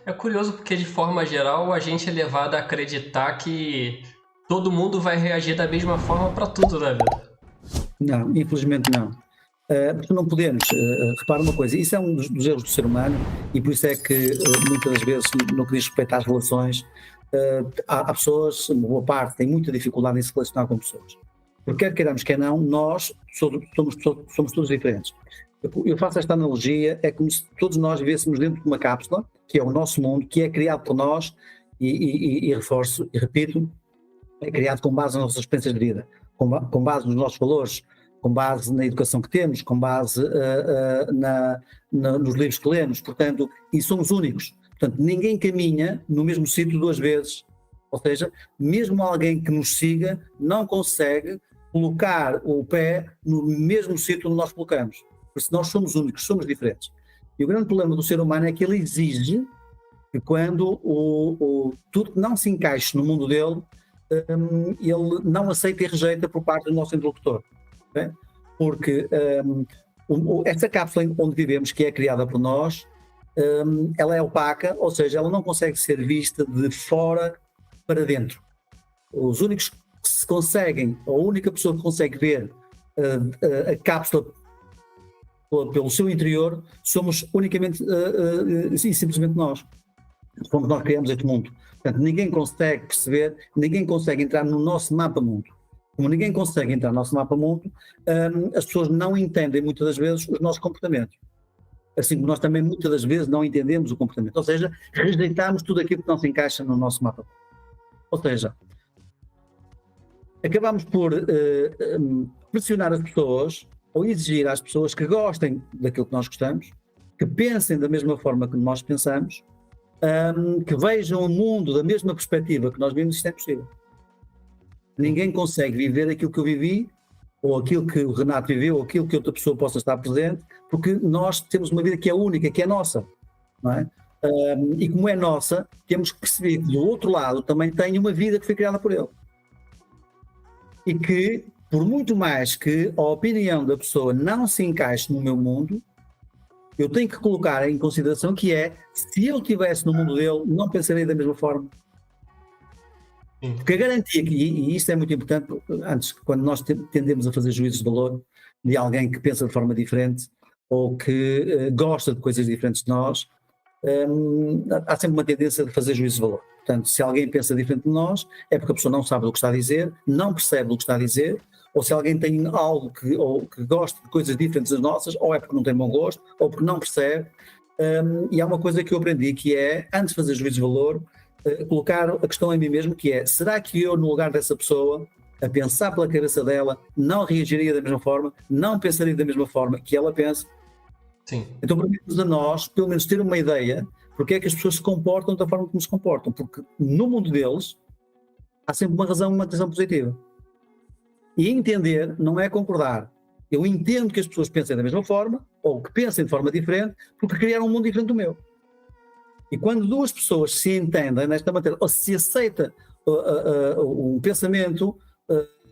é curioso porque, de forma geral, a gente é levado a acreditar que todo mundo vai reagir da mesma forma para tudo na vida. Não, infelizmente não. Porque não podemos, repara uma coisa, isso é um dos erros do ser humano e por isso é que muitas das vezes, no que diz respeito às relações, há pessoas, uma boa parte, tem muita dificuldade em se relacionar com pessoas. Porque quer queiramos, quer não, nós somos todos diferentes. Eu faço esta analogia, é como se todos nós vivêssemos dentro de uma cápsula, que é o nosso mundo, que é criado por nós, e reforço, e repito, é criado com base nas nossas experiências de vida, com base nos nossos valores, com base na educação que temos, com base nos livros que lemos, portanto, e somos únicos. Portanto, ninguém caminha no mesmo sítio duas vezes. Ou seja, mesmo alguém que nos siga não consegue colocar o pé no mesmo sítio onde nós colocamos. Porque nós somos únicos, somos diferentes. E o grande problema do ser humano é que ele exige que quando tudo que não se encaixe no mundo dele, ele não aceita e rejeita por parte do nosso interlocutor. Okay? Porque esta cápsula onde vivemos, que é criada por nós, ela é opaca, ou seja, ela não consegue ser vista de fora para dentro. Os únicos que se conseguem, a única pessoa que consegue ver a cápsula pelo seu interior, somos unicamente e simplesmente nós. Fomos nós que criamos este mundo. Portanto, ninguém consegue perceber, ninguém consegue entrar no nosso mapa-mundo. Como ninguém consegue entrar no nosso mapa-mundo, as pessoas não entendem muitas das vezes os nossos comportamentos. Assim como nós também muitas das vezes não entendemos o comportamento. Ou seja, rejeitamos tudo aquilo que não se encaixa no nosso mapa-mundo. Ou seja, acabamos por pressionar as pessoas ou exigir às pessoas que gostem daquilo que nós gostamos, que pensem da mesma forma que nós pensamos, que vejam o mundo da mesma perspectiva que nós vimos. Isto é possível. Ninguém consegue viver aquilo que eu vivi, ou aquilo que o Renato viveu, ou aquilo que outra pessoa possa estar presente, porque nós temos uma vida que é única, que é nossa, não é? E como é nossa, temos que perceber que do outro lado também tem uma vida que foi criada por ele. E que, por muito mais que a opinião da pessoa não se encaixe no meu mundo, eu tenho que colocar em consideração que se eu estivesse no mundo dele, não pensaria da mesma forma. Porque a garantia, e isto é muito importante, antes, quando nós tendemos a fazer juízos de valor de alguém que pensa de forma diferente ou que gosta de coisas diferentes de nós, há sempre uma tendência de fazer juízos de valor. Portanto, se alguém pensa diferente de nós, é porque a pessoa não sabe do que está a dizer, não percebe o que está a dizer, ou se alguém tem algo que gosta de coisas diferentes das nossas, ou é porque não tem bom gosto, ou porque não percebe. E há uma coisa que eu aprendi, que é, antes de fazer juízos de valor, colocar a questão em mim mesmo, que é: será que eu, no lugar dessa pessoa, a pensar pela cabeça dela, não reagiria da mesma forma, não pensaria da mesma forma que ela pensa? Sim. Então, permite-nos a nós, pelo menos, ter uma ideia porque é que as pessoas se comportam da forma como se comportam, porque no mundo deles há sempre uma razão, uma atenção positiva. E entender não é concordar. Eu entendo que as pessoas pensem da mesma forma, ou que pensem de forma diferente, porque criaram um mundo diferente do meu. E quando duas pessoas se entendem nesta matéria, ou se aceita um pensamento,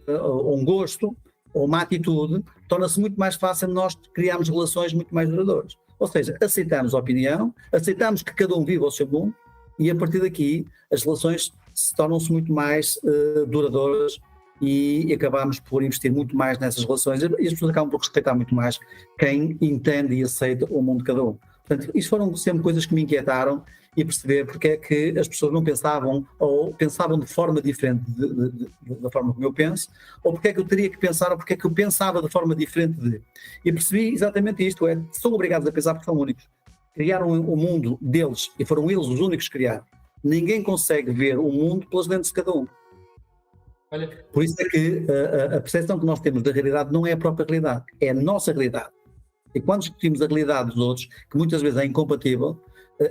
ou um gosto, ou uma atitude, torna-se muito mais fácil nós criarmos relações muito mais duradouras. Ou seja, aceitamos a opinião, aceitamos que cada um vive ao seu mundo, e a partir daqui as relações tornam-se muito mais duradouras, e acabamos por investir muito mais nessas relações, e as pessoas acabam por respeitar muito mais quem entende e aceita o mundo de cada um. Portanto, isto foram sempre coisas que me inquietaram, e perceber porque é que as pessoas não pensavam, ou pensavam de forma diferente da forma como eu penso, ou porque é que eu teria que pensar, ou porque é que eu pensava de forma diferente de. E percebi exatamente isto, são obrigados a pensar porque são únicos. Criaram o mundo deles, e foram eles os únicos que criaram. Ninguém consegue ver o mundo pelas lentes de cada um. Olha. Por isso é que a percepção que nós temos da realidade não é a própria realidade, é a nossa realidade. E quando discutimos a realidade dos outros, que muitas vezes é incompatível,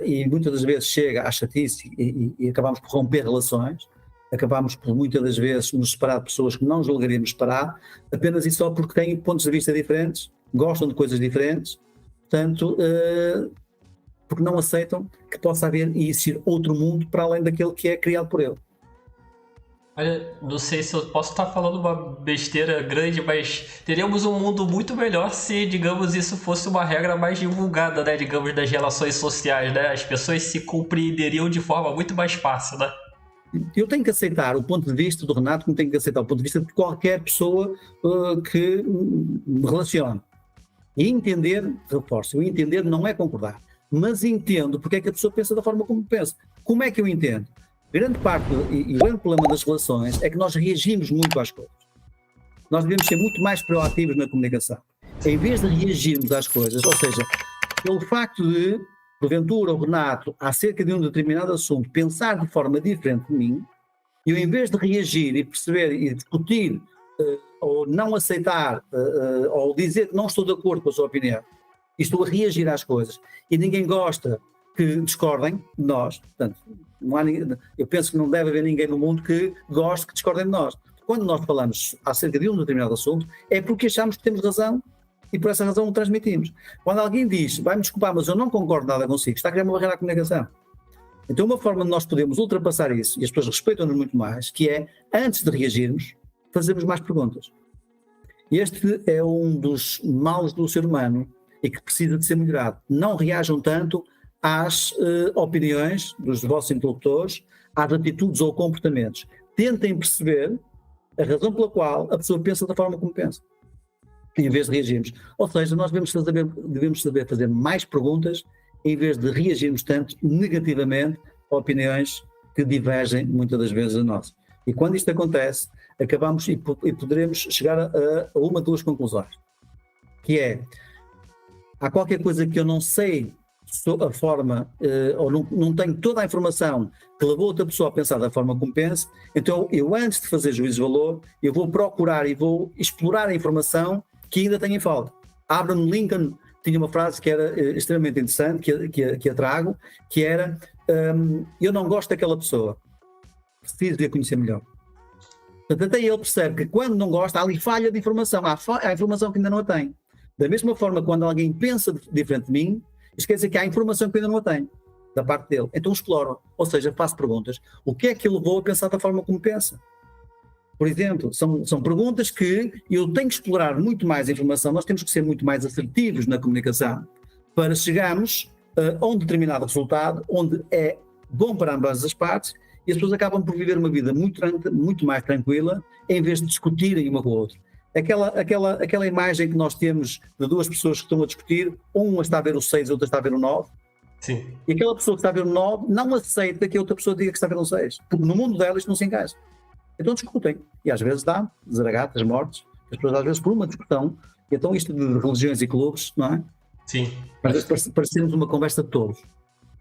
e muitas das vezes chega à chatice e acabamos por romper relações, acabamos por muitas das vezes nos separar de pessoas que não julgaríamos separar, apenas e só porque têm pontos de vista diferentes, gostam de coisas diferentes, portanto, porque não aceitam que possa haver e existir outro mundo para além daquele que é criado por ele. Olha, não sei se eu posso estar falando uma besteira grande, mas teríamos um mundo muito melhor se, digamos, isso fosse uma regra mais divulgada, né? Digamos, das relações sociais, né? As pessoas se compreenderiam de forma muito mais fácil, né? Eu tenho que aceitar o ponto de vista do Renato, como tenho que aceitar o ponto de vista de qualquer pessoa que me relacione. E entender, reforço, eu entender não é concordar, mas entendo porque é que a pessoa pensa da forma como pensa. Como é que eu entendo? Grande parte, e o grande problema das relações é que nós reagimos muito às coisas. Nós devemos ser muito mais proativos na comunicação. Em vez de reagirmos às coisas, ou seja, pelo facto de, porventura, o Renato, acerca de um determinado assunto, pensar de forma diferente de mim, eu, em vez de reagir e perceber e discutir, ou não aceitar, ou dizer que não estou de acordo com a sua opinião, e estou a reagir às coisas, e ninguém gosta que discordem de nós, portanto, não há ninguém, eu penso que não deve haver ninguém no mundo que goste que discordem de nós. Quando nós falamos acerca de um determinado assunto, é porque achamos que temos razão e por essa razão o transmitimos. Quando alguém diz, vai-me desculpar, mas eu não concordo nada consigo, está a criar uma barreira à comunicação. Então uma forma de nós podermos ultrapassar isso, e as pessoas respeitam-nos muito mais, que é, antes de reagirmos, fazermos mais perguntas. Este é um dos males do ser humano e que precisa de ser melhorado. Não reajam tanto às opiniões dos vossos interlocutores, às atitudes ou comportamentos. Tentem perceber a razão pela qual a pessoa pensa da forma como pensa, em vez de reagirmos. Ou seja, nós devemos saber fazer mais perguntas em vez de reagirmos tanto negativamente a opiniões que divergem muitas das vezes a nós. E quando isto acontece, acabamos e poderemos chegar a uma de duas conclusões, que é, há qualquer coisa que eu não sei a forma, ou não tenho toda a informação que levou outra pessoa a pensar da forma como pensa, então eu, antes de fazer juízo de valor, eu vou procurar e vou explorar a informação que ainda tenho em falta. Abraham Lincoln tinha uma frase que era extremamente interessante, que a trago, que era, eu não gosto daquela pessoa, preciso de a conhecer melhor. Portanto, até ele percebe que quando não gosta, há ali falha de informação, há informação que ainda não a tem. Da mesma forma, quando alguém pensa diferente de mim, isso quer dizer que há informação que eu ainda não a tenho, da parte dele. Então exploro, ou seja, faço perguntas. O que é que ele levou a pensar da forma como pensa? Por exemplo, são perguntas que eu tenho que explorar muito mais informação, nós temos que ser muito mais assertivos na comunicação para chegarmos a um determinado resultado onde é bom para ambas as partes e as pessoas acabam por viver uma vida muito mais tranquila em vez de discutirem uma com a outra. Aquela imagem que nós temos de duas pessoas que estão a discutir, uma está a ver o 6 e outra está a ver o 9. Sim. E aquela pessoa que está a ver o 9 não aceita que a outra pessoa diga que está a ver o 6, porque no mundo dela isto não se encaixa. Então discutem, e às vezes dá zaragatas, mortes, as pessoas às vezes por uma discussão, e então isto de religiões e clubes, não é? Sim. Às vezes parecemos uma conversa de tolos.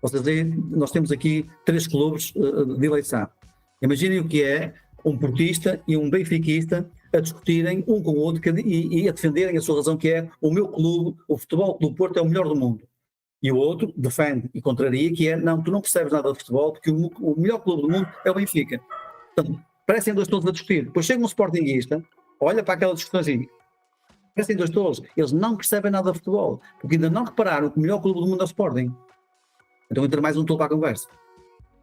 Ou seja, nós temos aqui 3 clubes de eleição. Imaginem o que é um portista e um benfiquista a discutirem um com o outro e a defenderem a sua razão, que é o meu clube, o Futebol Clube Porto é o melhor do mundo. E o outro defende e contraria, que é, não, tu não percebes nada de futebol, porque o melhor clube do mundo é o Benfica. Portanto, parecem dois tolos a discutir. Depois chega um sportinguista, olha para aquela discussão assim, parecem dois tolos. Eles não percebem nada de futebol, porque ainda não repararam que o melhor clube do mundo é o Sporting. Então entra mais um tolo para a conversa.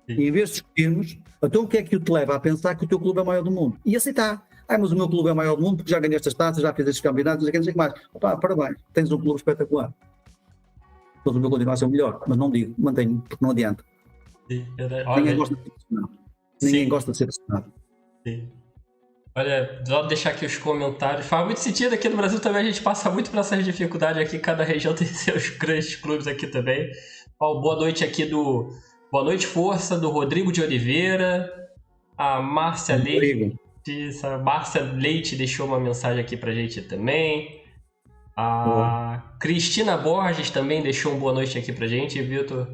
Sim. E em vez de discutirmos, então o que é que te leva a pensar que o teu clube é o maior do mundo? E aceitar. Mas o meu clube é o maior do mundo porque já ganhei estas taças, já fiz estes campeonatos, não sei o que mais. Opa, parabéns, tens um clube espetacular. Então o meu continua a ser o melhor, mas não digo, mantenho, porque não adianta. Sim. Ninguém gosta de ser pressionado. Ninguém gosta de ser pressionado. Sim. Olha, só deixar aqui os comentários. Faz muito sentido, aqui no Brasil também a gente passa muito por essas dificuldades aqui, cada região tem seus grandes clubes aqui também. Ó, boa noite aqui do... Boa noite, Força, do Rodrigo de Oliveira. A Márcia Leite. A Márcia Leite deixou uma mensagem aqui pra gente também. A Cristina Borges também deixou uma boa noite aqui pra gente, Vitor.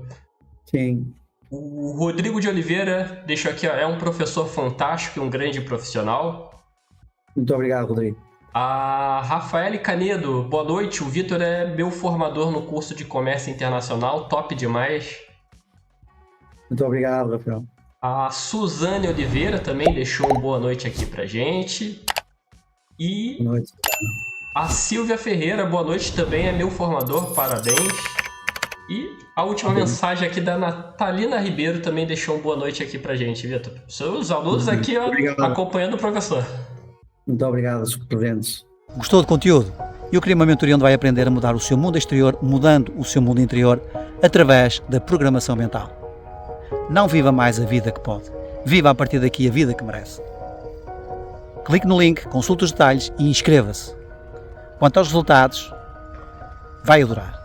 Sim. O Rodrigo de Oliveira deixou aqui, ó, é um professor fantástico e um grande profissional. Muito obrigado, Rodrigo. A Rafaele Canedo, boa noite. O Vitor é meu formador no curso de Comércio Internacional, top demais. Muito obrigado, Rafael. A Suzane Oliveira também deixou uma boa noite aqui pra gente. E boa noite. A Silvia Ferreira, boa noite, também é meu formador, parabéns. E a última mensagem aqui da Natalina Ribeiro também deixou uma boa noite aqui pra gente, Vitor. Seus alunos aqui, ó, acompanhando o professor. Muito obrigado, superviventes. Gostou do conteúdo? Eu queria uma mentoria onde vai aprender a mudar o seu mundo exterior, mudando o seu mundo interior, através da programação mental. Não viva mais a vida que pode. Viva a partir daqui a vida que merece. Clique no link, consulte os detalhes e inscreva-se. Quanto aos resultados, vai adorar.